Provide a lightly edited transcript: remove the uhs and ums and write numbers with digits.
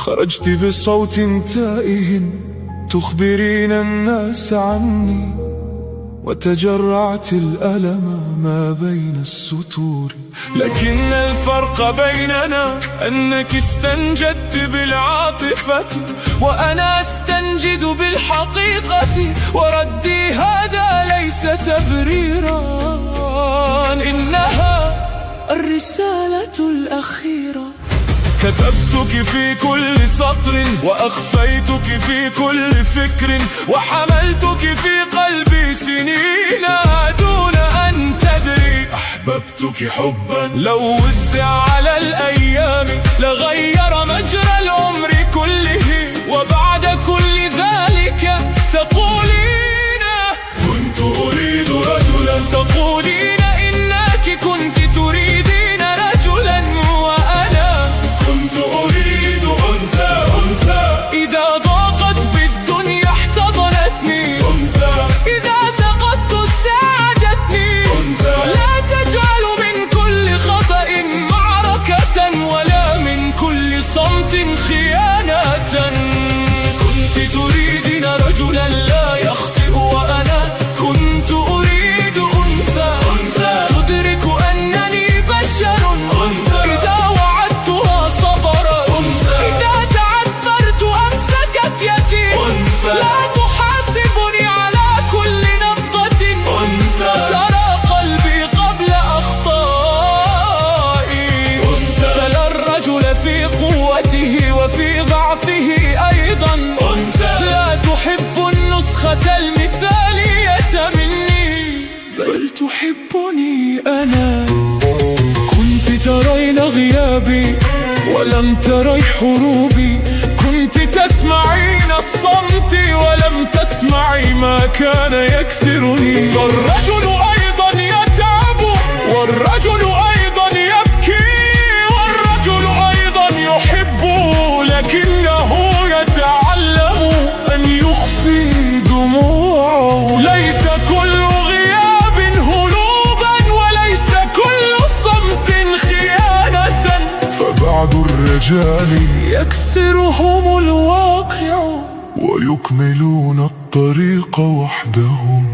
خرجت بصوت تائه تخبرين الناس عني، وتجرعت الألم ما بين السطور. لكن الفرق بيننا أنك استنجدت بالعاطفة وأنا استنجد بالحقيقة، وردي هذا ليس تبريرا، إنها الرسالة الأخيرة. كتبتك في كل سطر وأخفيتك في كل فكر، وحملتك في قلبي سنين دون أن تدري. أحببتك حبا لو وزع على الأيام لغير مجرى العمر كله، وبعد كل ذلك تقولين كنت أريد رجلا، تقولين إنك كنت تريدين رجلا، وأنا كنت أريد أنثى. إذا ضاقت بالدنيا احتضنتني أنثى، إذا سقطت ساعدتني أنثى. لا تجعل من كل خطأ معركة، ولا من كل صمت خيانة. كنت تريدين رجلا لا يخطئ، وأنا كنت أريد أنثى. تدرك أنني بشر، إذا وعدتها صبرت، إذا تعثرت أمسكت يدي. لا تحاسبني على كل نبضة، ترى قلبي قبل أخطائي. ترى الرجل في قوته وفي ضعفه أيضا، لا تحب النسخة المثالية مني، بل تحبني أنا. كنت ترين غيابي ولم تري حروبي، كنت تسمعين الصمت ولم تسمعي ما كان يكسرني. فالرجل أيضا يتعب، والرجل أيضا يبكي، والرجل أيضا يحب، لكنه يتعلم أن يخفي دموعه. ليس كل غياب هروبا، وليس كل صمت خيانة، فبعض الرجال يكسرهم الواقع ويكملون الطريق وحدهم.